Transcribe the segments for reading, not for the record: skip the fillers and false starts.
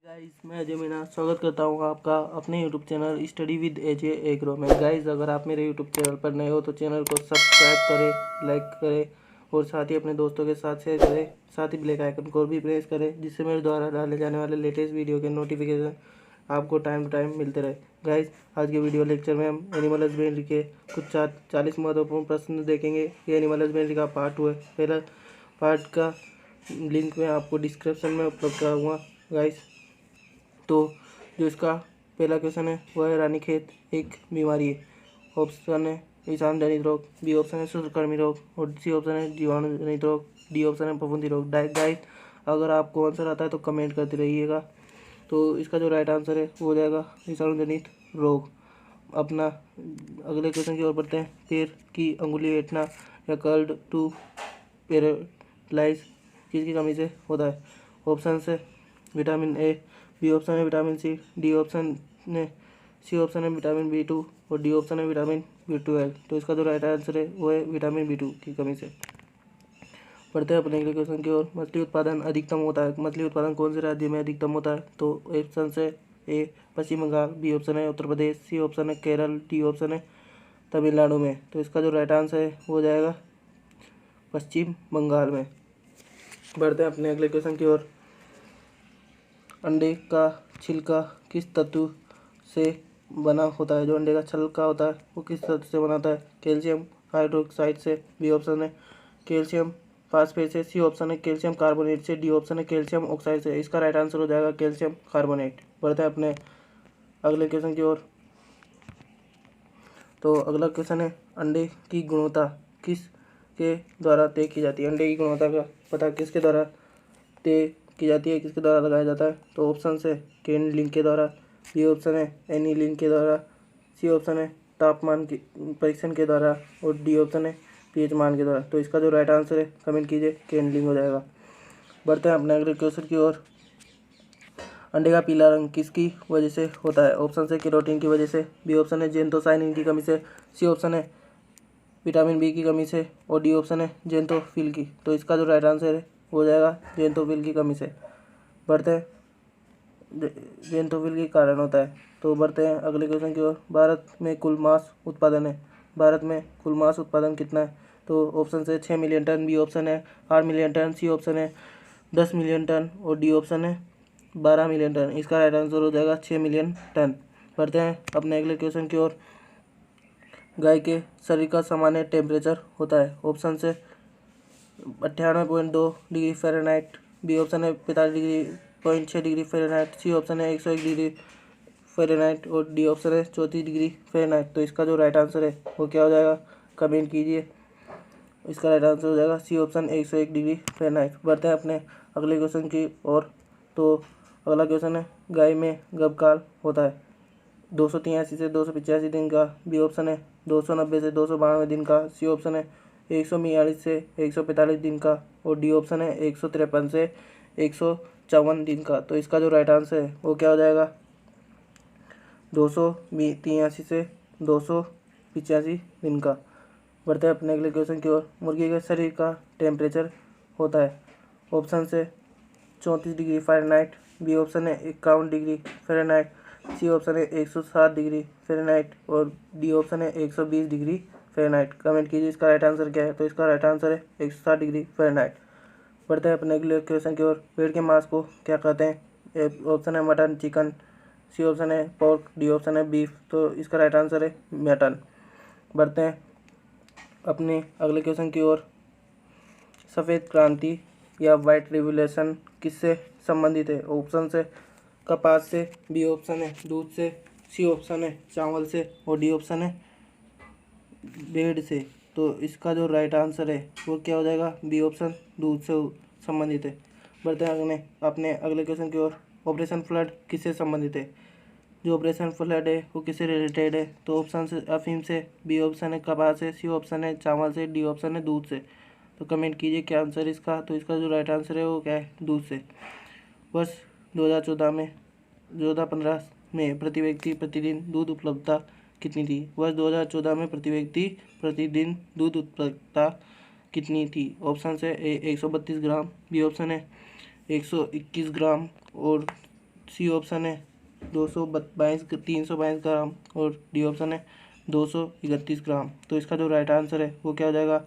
Guys, मैं अजय मीना स्वागत करता हूँ आपका अपने YouTube channel study with AJ agro में। गाइस, अगर आप मेरे यूट्यूब चैनल पर नए हो तो चैनल को सब्सक्राइब करें, लाइक करें और साथ ही अपने दोस्तों के साथ शेयर करें। साथ ही बेल आइकन को भी प्रेस करें जिससे मेरे द्वारा डाले जाने वाले लेटेस्ट वीडियो के नोटिफिकेशन आपको टाइम टू टाइम मिलते रहे। गाइस, आज के वीडियो लेक्चर में हम एनिमल हस्बेंड्री के कुछ 40 महत्वपूर्ण प्रश्न देखेंगे। ये एनिमल हस्बेंड्री का पार्ट 2 है। पहला पार्ट का लिंक मैं आपको डिस्क्रिप्शन में उपलब्ध कराऊँगा। गाइस, तो जो इसका पहला क्वेश्चन है वह है रानीखेत एक बीमारी है। ऑप्शन है विषाणु जनित रोग, बी ऑप्शन है सूत्रकृमि रोग और सी ऑप्शन है जीवाणु जनित रोग, डी ऑप्शन है फफूंदी रोग। गाइस, अगर आपको आंसर आता है तो कमेंट करते रहिएगा। तो इसका जो राइट आंसर है वो हो जाएगा विषाणु जनित रोग। अपना अगले क्वेश्चन की ओर बढ़ते हैं। पैर की अंगुली ऐंठना या कर्ल्ड टू पैरालाइज किसकी कमी से होता है? ऑप्शन है विटामिन ए, बी ऑप्शन है विटामिन सी, डी ऑप्शन है सी ऑप्शन है विटामिन बी2 और डी ऑप्शन है विटामिन बी12। तो इसका जो राइट आंसर है वो है विटामिन बी2 की कमी से। पढ़ते हैं अपने अगले क्वेश्चन की ओर। मछली उत्पादन अधिकतम होता है, मछली उत्पादन कौन से राज्य में अधिकतम होता है? तो ऑप्शन है ए पश्चिम बंगाल, बी ऑप्शन है उत्तर प्रदेश, सी ऑप्शन है केरल, डी ऑप्शन है तमिलनाडु में। तो इसका जो राइट आंसर है वो हो जाएगा पश्चिम बंगाल में। बढ़ते हैं अपने अगले क्वेश्चन की ओर। अंडे का छिलका किस तत्व से बना होता है? जो अंडे का छिलका होता है वो किस तत्व से बना होता है? कैल्शियम हाइड्रोक्साइड से, बी ऑप्शन है कैल्शियम फास्फेट से, सी ऑप्शन है कैल्शियम कार्बोनेट से, डी ऑप्शन है कैल्शियम ऑक्साइड से। इसका राइट आंसर हो जाएगा कैल्शियम कार्बोनेट। बढ़ते हैं अपने अगले क्वेश्चन की ओर। तो अगला क्वेश्चन है अंडे की गुणवत्ता किस के द्वारा तय की जाती है? अंडे की गुणवत्ता का पता किसके द्वारा तय की जाती है, किसके द्वारा लगाया जाता है? तो ऑप्शन है केन लिंक के द्वारा, बी ऑप्शन है एनी लिंक के द्वारा, सी ऑप्शन है तापमान के परीक्षण के द्वारा और डी ऑप्शन है पीएच मान के द्वारा। तो इसका जो राइट आंसर है कमेंट कीजिए, केन लिंक हो जाएगा। बढ़ते हैं अपने अगले क्वेश्चन की ओर। अंडे का पीला रंग किसकी वजह से होता है? ऑप्शन है केरोटीन की वजह से, बी ऑप्शन है जेंथोसाइनिन की कमी से, सी ऑप्शन है विटामिन बी की कमी से और डी ऑप्शन है जेंथोफिल की। तो इसका जो राइट आंसर है हो जाएगा जेंथोफिल की कमी से। बढ़ते हैं जेंथोफिल के कारण होता है। तो बढ़ते हैं अगले क्वेश्चन की ओर। भारत में कुल मांस उत्पादन है, भारत में कुल मांस उत्पादन कितना है? तो ऑप्शन है 6 मिलियन टन, बी ऑप्शन है 8 मिलियन टन, सी ऑप्शन है 10 मिलियन टन और डी ऑप्शन है 12 मिलियन टन। इसका राइट आंसर हो जाएगा 6 मिलियन टन। बढ़ते हैं अपने अगले क्वेश्चन की ओर। गाय के शरीर का सामान्य टेम्परेचर होता है? ऑप्शन से 98.2 डिग्री फ़ारेनहाइट, बी ऑप्शन है 45.6 डिग्री फ़ारेनहाइट, सी ऑप्शन है 101 डिग्री फ़ारेनहाइट और डी ऑप्शन है 34 डिग्री फ़ारेनहाइट। तो इसका जो राइट आंसर है वो क्या हो जाएगा? कमेंट कीजिए। इसका राइट आंसर हो जाएगा सी ऑप्शन 101 डिग्री फ़ारेनहाइट। बढ़ते हैं अपने अगले क्वेश्चन की ओर। तो अगला क्वेश्चन है गाय में गर्भकाल होता है 283 से 285 दिन का, बी ऑप्शन है 290 से 292 दिन का, सी ऑप्शन है 142 से 145 दिन का और डी ऑप्शन है 153 से 154 दिन का। तो इसका जो राइट आंसर है वो क्या हो जाएगा? 283 से 285 दिन का। बढ़ते हैं अपने अगले क्वेश्चन की ओर। मुर्गी के शरीर का टेम्परेचर होता है? ऑप्शन से 34 डिग्री फ़ारेनहाइट, बी ऑप्शन है 51 डिग्री फ़ारेनहाइट, सी ऑप्शन है 107 डिग्री फ़ारेनहाइट और डी ऑप्शन है 120 डिग्री फ़ारेनहाइट। कमेंट कीजिए इसका राइट आंसर क्या है? तो इसका राइट आंसर है 107 डिग्री फ़ारेनहाइट। बढ़ते हैं अपने अगले क्वेश्चन की ओर। पेड़ के मांस को क्या कहते हैं? ऑप्शन है मटन, चिकन, सी ऑप्शन है पोर्क, डी ऑप्शन है बीफ। तो इसका राइट आंसर है मटन। बढ़ते हैं अपने अगले क्वेश्चन की ओर। सफ़ेद क्रांति या वाइट रिवोल्यूशन किससे संबंधित है? ऑप्शन से कपास से, बी ऑप्शन है दूध से, सी ऑप्शन है चावल से और डी ऑप्शन है ब्रेड से। तो इसका जो राइट आंसर है वो क्या हो जाएगा? बी ऑप्शन दूध से संबंधित है। बढ़ते हैं अपने अगले क्वेश्चन की ओर। ऑपरेशन फ्लड किससे संबंधित है? जो ऑपरेशन फ्लड है वो किससे रिलेटेड है? तो ऑप्शन से अफीम से, बी ऑप्शन है कपास से, सी ऑप्शन है चावल से, डी ऑप्शन है दूध से। तो कमेंट कीजिए क्या आंसर इसका? तो इसका जो राइट आंसर है वो क्या है? दूध से। वर्ष 2015 में प्रति व्यक्ति प्रतिदिन दूध उपलब्धता कितनी थी? वर्ष 2014 में प्रति व्यक्ति प्रतिदिन दूध उपलब्धता कितनी थी? ऑप्शन है 132 ग्राम, बी ऑप्शन है 121 ग्राम और सी ऑप्शन है 222 322 ग्राम और डी ऑप्शन है 231 ग्राम। तो इसका जो राइट आंसर है वो क्या हो जाएगा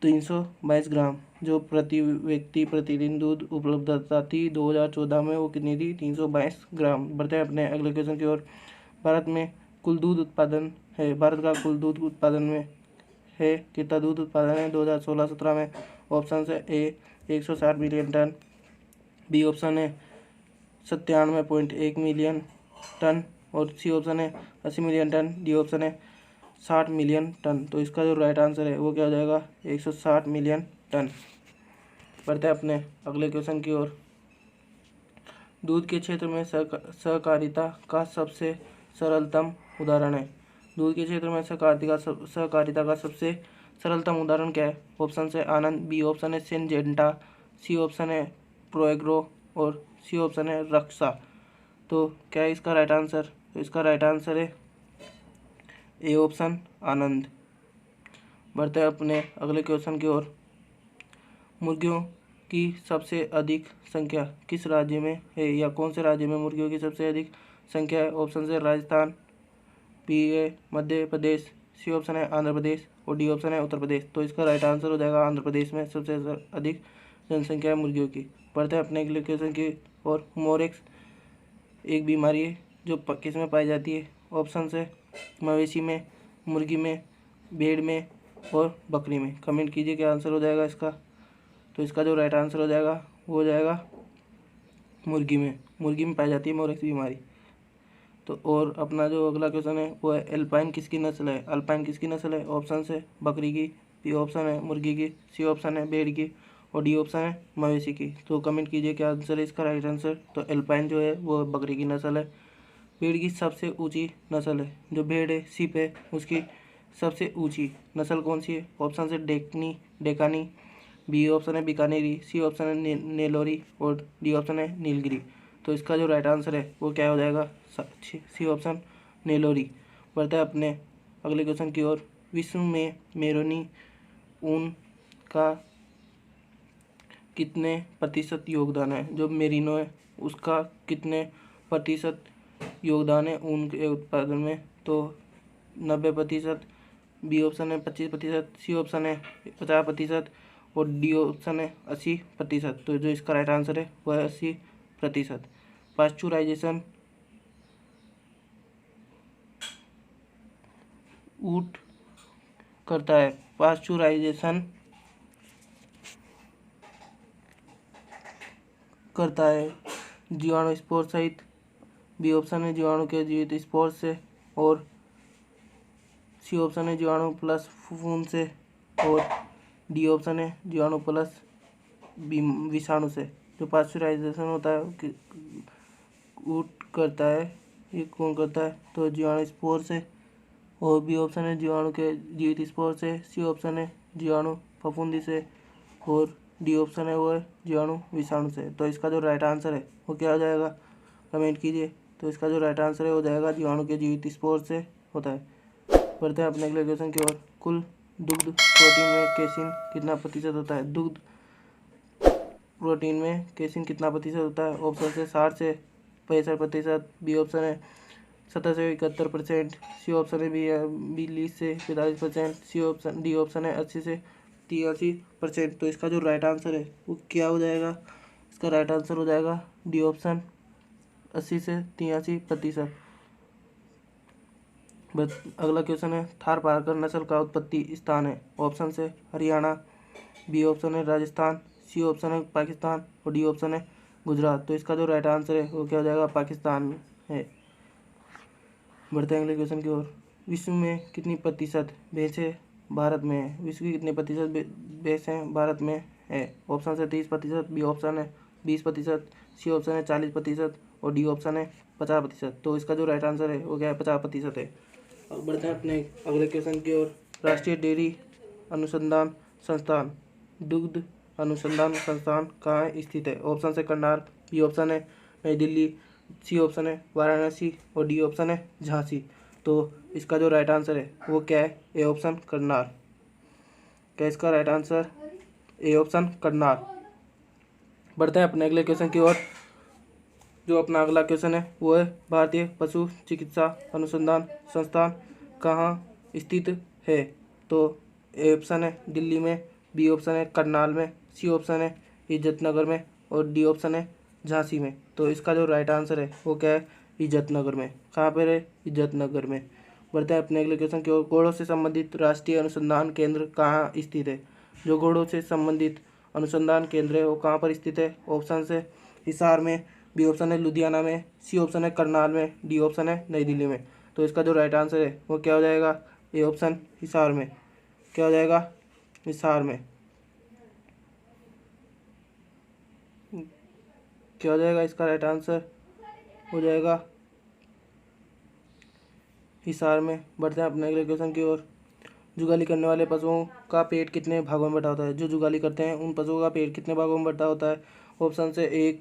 322 ग्राम। जो प्रति व्यक्ति प्रतिदिन दूध उपलब्धता थी 2014 में वो कितनी थी 322 ग्राम। बढ़ते हैं अपने अगले क्वेश्चन की ओर। भारत में कुल दूध उत्पादन है, भारत का कुल दूध उत्पादन में है कितना दूध उत्पादन है 2016-17 में। ऑप्शन है ए 160 मिलियन टन, बी ऑप्शन है 97.1 मिलियन टन और सी ऑप्शन है 80 मिलियन टन, डी ऑप्शन है 60 मिलियन टन। तो इसका जो राइट आंसर है वो क्या हो जाएगा 160 मिलियन टन। बढ़ते हैं अपने अगले क्वेश्चन की ओर। दूध के क्षेत्र में सहकारिता का सबसे सरलतम उदाहरण है। दूध के क्षेत्र में सहकारिता का सबसे सरलतम उदाहरण क्या है। ऑप्शन है आनंद, बी ऑप्शन है सिंजेंटा, सी ऑप्शन है प्रोएग्रो और सी ऑप्शन है रक्षा। तो क्या है इसका राइट आंसर। तो इसका राइट आंसर है ए ऑप्शन आनंद। बढ़ते हैं अपने अगले क्वेश्चन की ओर। मुर्गियों की सबसे अधिक संख्या किस राज्य में है या कौन से राज्य में मुर्गियों की सबसे अधिक संख्या है। ऑप्शन है राजस्थान, बी है मध्य प्रदेश, सी ऑप्शन है आंध्र प्रदेश और डी ऑप्शन है उत्तर प्रदेश। तो इसका राइट आंसर हो जाएगा आंध्र प्रदेश में सबसे अधिक जनसंख्या है मुर्गियों की। बढ़ते हैं अपने अगले क्वेश्चन की और। मोरेक्स एक बीमारी है जो किस में पाई जाती है। ऑप्शन है मवेशी में, मुर्गी में, भेड़ में और बकरी में। कमेंट कीजिए क्या आंसर हो जाएगा इसका। तो इसका जो राइट आंसर हो जाएगा वो हो जाएगा मुर्गी में पाई जाती है मोरेक्स बीमारी। तो और अपना जो अगला क्वेश्चन है वो है अल्पाइन किसकी नस्ल है। अल्पाइन किसकी नस्ल है। ऑप्शन है बकरी की, बी ऑप्शन है मुर्गी की, सी ऑप्शन है भेड़ की और डी ऑप्शन है मवेशी की। तो कमेंट कीजिए क्या आंसर है इसका राइट आंसर। तो अल्पाइन जो है वो बकरी की नस्ल है। भेड़ की सबसे ऊंची नस्ल है, जो भेड़ है सिप है उसकी सबसे ऊंची नस्ल कौन सी है। ऑप्शन है डेकानी, बी ऑप्शन है बीकानेरी, सी ऑप्शन है नेलोरी और डी ऑप्शन है नीलगिरी। तो इसका जो राइट आंसर है वो क्या हो जाएगा सी ऑप्शन नेलोरी। बढ़ते हैं अपने अगले क्वेश्चन की ओर। विश्व में मेरोनी ऊन का कितने प्रतिशत योगदान है। जो मेरिनो है उसका कितने प्रतिशत योगदान है ऊन के उत्पादन में। तो 90%, बी ऑप्शन है 25%, सी ऑप्शन है 50% और डी ऑप्शन है 80%। तो जो इसका राइट आंसर है वह है 80%। पाश्चुराइजेशन ऊट करता है। पाश्चुराइजेशन करता है जीवाणु स्पोर सहित, बी ऑप्शन है जीवाणु के जीवित स्पोर से और सी ऑप्शन है जीवाणु प्लस फूफूंद से और डी ऑप्शन है जीवाणु प्लस विषाणु से। जो पाश्चुराइजेशन होता है ऊट करता है, ये कौन करता है। तो जीवाणु स्पोर से और बी ऑप्शन है जीवाणु के जीवित स्पोर से, सी ऑप्शन है जीवाणु फफूंदी से और डी ऑप्शन है वो है जीवाणु विषाणु से। तो इसका जो राइट आंसर है वो क्या हो जाएगा कमेंट कीजिए। तो इसका जो राइट आंसर है हो जाएगा जीवाणु के जीवित स्पोर से होता है। बढ़ते हैं अपने अगले क्वेश्चन की ओर। कुल दुग्ध प्रोटीन में केसिन कितना प्रतिशत होता है। दुग्ध प्रोटीन में केसिन कितना प्रतिशत होता है। ऑप्शन है 60 से 65%, बी ऑप्शन है 70 से 71%, सी ऑप्शन है 20 से 45%, सी ऑप्शन डी ऑप्शन है 80 से 83%। तो इसका जो राइट आंसर है वो क्या हो जाएगा। इसका राइट आंसर हो जाएगा डी ऑप्शन 80 से 83%। बस अगला क्वेश्चन है थारपारकर नस्ल का उत्पत्ति स्थान है। ऑप्शन है हरियाणा, बी ऑप्शन है राजस्थान, सी ऑप्शन है पाकिस्तान और डी ऑप्शन है गुजरात। तो इसका जो राइट आंसर है वो क्या हो जाएगा पाकिस्तान है। बढ़ते हैं अगले क्वेश्चन की ओर। विश्व में कितनी प्रतिशत भैंसें भारत में है। विश्व की कितने प्रतिशत भैंसें भारत में है। ऑप्शन है 30%, बी ऑप्शन है 20%, सी ऑप्शन है 40% और डी ऑप्शन है 50%। तो इसका जो राइट आंसर है वो क्या है 50% है। अब बढ़ते हैं अपने अगले क्वेश्चन की ओर। राष्ट्रीय डेयरी अनुसंधान संस्थान दुग्ध अनुसंधान संस्थान कहाँ स्थित है। ऑप्शन है करनाल, बी ऑप्शन है नई दिल्ली, सी ऑप्शन है वाराणसी और डी ऑप्शन है झांसी। तो इसका जो राइट आंसर है वो क्या है ए ऑप्शन करनाल। क्या इसका right answer A option Karnal. बढ़ते हैं अपने अगले क्वेश्चन की ओर। जो अपना अगला क्वेश्चन है वो है भारतीय पशु चिकित्सा अनुसंधान संस्थान कहाँ स्थित है। तो ए ऑप्शन है दिल्ली में, बी ऑप्शन है करनाल में, सी ऑप्शन है इज्जतनगर में और डी ऑप्शन है झांसी में। तो इसका जो राइट आंसर है वो क्या है, इज्जतनगर में। कहाँ पर है, इज्जतनगर में। बढ़ते हैं अपने अगले क्वेश्चन की ओर। घोड़ों से संबंधित राष्ट्रीय अनुसंधान केंद्र कहाँ स्थित है। जो घोड़ों से संबंधित अनुसंधान केंद्र है वो कहाँ पर स्थित है। ऑप्शन है हिसार में, बी ऑप्शन है लुधियाना में, सी ऑप्शन है करनाल में, डी ऑप्शन है नई दिल्ली में। तो इसका जो राइट आंसर है वो क्या हो जाएगा, ए ऑप्शन हिसार में। क्या हो जाएगा, हिसार में। क्या हो जाएगा, इसका राइट आंसर हो जाएगा हिसार में। बढ़ते हैं अपने अगले क्वेश्चन की ओर। जुगाली करने वाले पशुओं का पेट कितने भागों में बटा होता है। जो जुगाली करते हैं उन पशुओं का पेट कितने भागों में बटा होता है। ऑप्शन से 1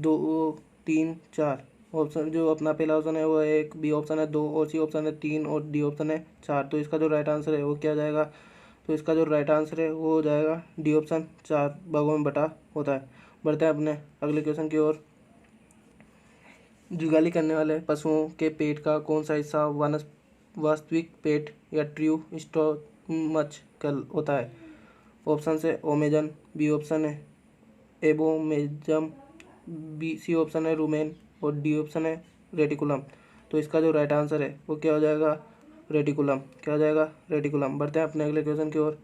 2 3 4। ऑप्शन जो अपना पहला ऑप्शन है वो 1, बी ऑप्शन है 2 और सी ऑप्शन है 3 और डी ऑप्शन है 4। तो इसका जो राइट आंसर है वो क्या जाएगा, तो इसका जो राइट आंसर है वो हो जाएगा डी ऑप्शन 4 भागों में बटा होता है। बढ़ते हैं अपने अगले क्वेश्चन की ओर। जुगाली करने वाले पशुओं के पेट का कौन सा हिस्सा वास्तविक पेट या ट्रू स्टोमच होता है। ऑप्शन है ओमेजन, बी ऑप्शन है एबोमेजम, बी सी ऑप्शन है रूमेन और डी ऑप्शन है रेटिकुलम। तो इसका जो राइट आंसर है वो क्या हो जाएगा, रेटिकुलम। क्या हो जाएगा, रेटिकुलम। बढ़ते हैं अपने अगले क्वेश्चन की ओर।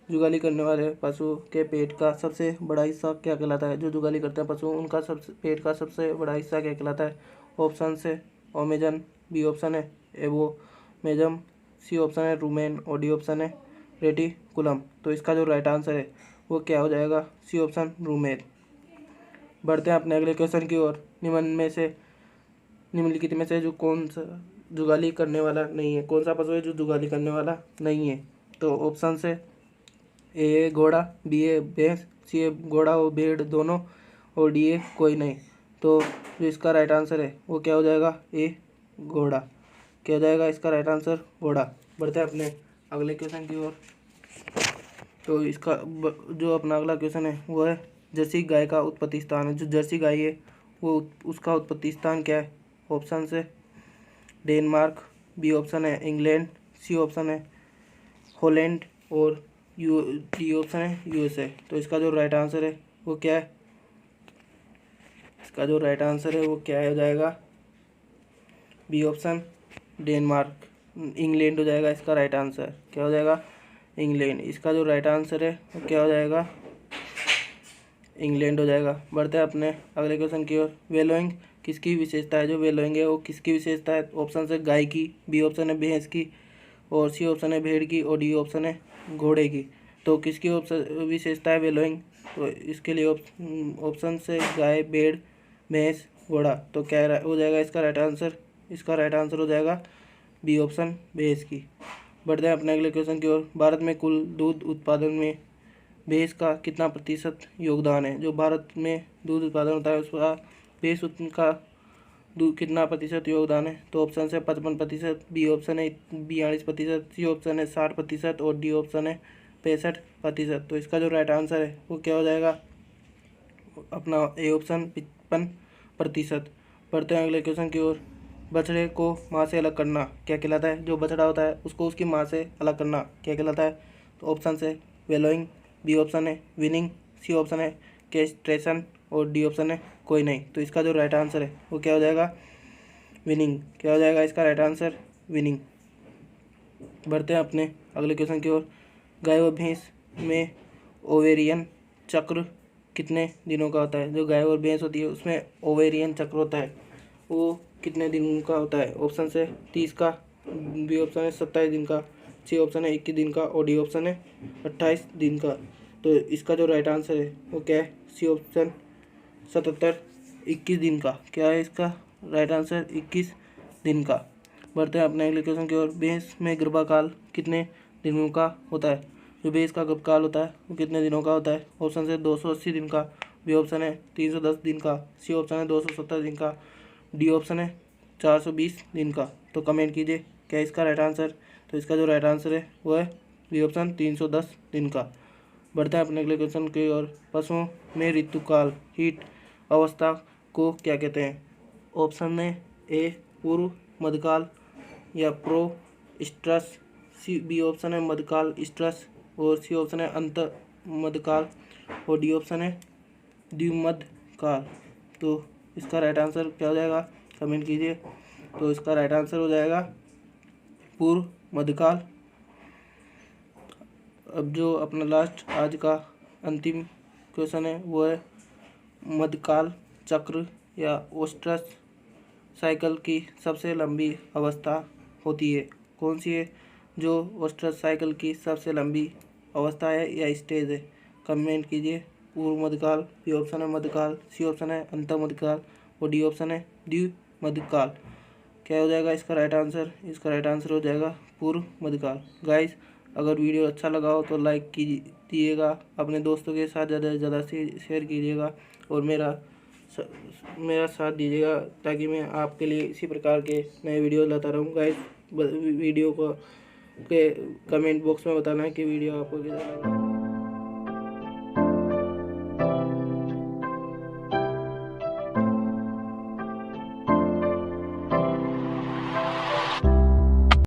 जुगाली करने वाले पशु के पेट का सबसे बड़ा हिस्सा क्या कहलाता है। जो जुगाली करते हैं पशु उनका सबसे पेट का सबसे बड़ा हिस्सा क्या कहलाता है। ऑप्शन से ओमेजन, बी ऑप्शन है एबोमेजम, सी ऑप्शन है रूमेन और डी ऑप्शन है रेटिकुलम। तो इसका जो राइट आंसर है वो क्या हो जाएगा, सी ऑप्शन रूमेन। बढ़ते हैं अपने अगले क्वेश्चन की ओर। निम्नलिखित में से जो कौन सा जुगाली करने वाला नहीं है, कौन सा पशु है जो जुगाली करने वाला नहीं है। तो ऑप्शन से ए घोड़ा, बी ए भैंस, सी ए घोड़ा और भेड़ दोनों और डी ए कोई नहीं। तो जो इसका राइट आंसर है वो क्या हो जाएगा, ए घोड़ा। क्या हो जाएगा इसका राइट आंसर, घोड़ा। बढ़ते हैं अपने अगले क्वेश्चन की ओर। तो इसका जो अपना अगला क्वेश्चन है वो है जर्सी गाय का उत्पत्ति स्थान है। जो जर्सी गाय है वो उसका उत्पत्ति स्थान क्या है। ऑप्शन से डेनमार्क, बी ऑप्शन है इंग्लैंड, सी ऑप्शन है हॉलैंड और डी ऑप्शन है यूएसए। तो इसका जो राइट आंसर है वो क्या है, इसका जो राइट आंसर है वो क्या हो जाएगा, बी ऑप्शन डेनमार्क, इंग्लैंड हो जाएगा इसका राइट आंसर। क्या हो जाएगा, इंग्लैंड। इसका जो राइट आंसर है वो क्या हो जाएगा, इंग्लैंड हो जाएगा। बढ़ते हैं अपने अगले क्वेश्चन की ओर। वेलोइंग किसकी विशेषता है। जो वेलोइंग है वो किसकी विशेषता है। ऑप्शन है गाय की, बी ऑप्शन है भैंस की और सी ऑप्शन है भेड़ की और डी ऑप्शन है घोड़े की। तो किसकी ऑप्शन विशेषता है वेलोइंग। तो इसके लिए ऑप्शन से गाय, भेड़, भैंस, घोड़ा। तो क्या हो जाएगा इसका राइट आंसर, इसका राइट आंसर हो जाएगा बी ऑप्शन भैंस की। बढ़ते हैं अपने अगले क्वेश्चन की ओर। भारत में कुल दूध उत्पादन में भैंस का कितना प्रतिशत योगदान है। जो भारत में दूध उत्पादन होता है उसका भैंस का कितना प्रतिशत योगदान है। तो ऑप्शन है 55%, बी ऑप्शन है 42%, सी ऑप्शन है 60% और डी ऑप्शन है 65%। तो इसका जो राइट आंसर है वो क्या हो जाएगा, अपना ए ऑप्शन 55%। बढ़ते हैं अगले क्वेश्चन की ओर। बछड़े को माँ से अलग करना क्या कहलाता है। जो बछड़ा होता है उसको उसकी माँ से अलग करना क्या कहलाता है। तो ऑप्शन है वेलोइंग, बी ऑप्शन है विनिंग, सी ऑप्शन है कैस्ट्रेशन और डी ऑप्शन है कोई नहीं। तो इसका जो राइट आंसर है वो क्या हो जाएगा, विनिंग। क्या हो जाएगा इसका राइट आंसर, विनिंग। बढ़ते हैं अपने अगले क्वेश्चन की ओर। गाय और भैंस में ओवेरियन चक्र कितने दिनों का होता है। जो गाय और भैंस होती है उसमें ओवेरियन चक्र होता है वो कितने दिन का होता है। ऑप्शन है 30 का, बी ऑप्शन है 27 दिन का, सी ऑप्शन है 21 दिन का और डी ऑप्शन है 28 दिन का। तो इसका जो राइट आंसर है वो क्या है, सी ऑप्शन 21 दिन का। क्या है इसका राइट आंसर, 21 दिन का। बढ़ते हैं अपने अगले क्वेश्चन की ओर। भैंस में गर्भकाल कितने दिनों का होता है। जो भैंस का गर्भकाल होता है वो कितने दिनों का होता है। ऑप्शन है 280 दिन का, बी ऑप्शन है 310 दिन का, सी ऑप्शन है 270 दिन का, डी ऑप्शन है 420 दिन का। तो कमेंट कीजिए क्या इसका राइट आंसर। तो इसका जो राइट आंसर है वो है बी ऑप्शन 310 दिन का। बढ़ते हैं अपने अगले क्वेश्चन की ओर। पशुओं में ऋतुकाल हीट अवस्था को क्या कहते हैं। ऑप्शन है ए पूर्व मध्यकाल या प्रो स्ट्रस, सी बी ऑप्शन है मध्यकाल स्ट्रस, और सी ऑप्शन है अंत मध्यकाल, और डी ऑप्शन है द्विमध्यकाल। तो इसका राइट आंसर क्या हो जाएगा, कमेंट कीजिए। तो इसका राइट आंसर हो जाएगा पूर्व मध्यकाल। अब जो अपना लास्ट आज का अंतिम क्वेश्चन है वो है मध्यकाल चक्र या ओस्ट्रस साइकिल की सबसे लंबी अवस्था होती है, कौन सी है जो ओस्ट्रस साइकिल की सबसे लंबी अवस्था है या स्टेज है, कमेंट कीजिए। पूर्व मध्यकाल, बी ऑप्शन है मध्यकाल, सी ऑप्शन है अंत मध्यकाल, और डी ऑप्शन है द्विमध्यकाल। क्या हो जाएगा इसका राइट आंसर, इसका राइट आंसर हो जाएगा पूर्व मध्यकाल। गाइस अगर वीडियो अच्छा लगा हो तो लाइक कीजिएगा, अपने दोस्तों के साथ ज़्यादा से ज़्यादा शेयर कीजिएगा और मेरा साथ दीजिएगा ताकि मैं आपके लिए इसी प्रकार के नए वीडियो लाता रहूँ। गाइस वीडियो को के कमेंट बॉक्स में बताना है कि वीडियो आपको कैसा लगा।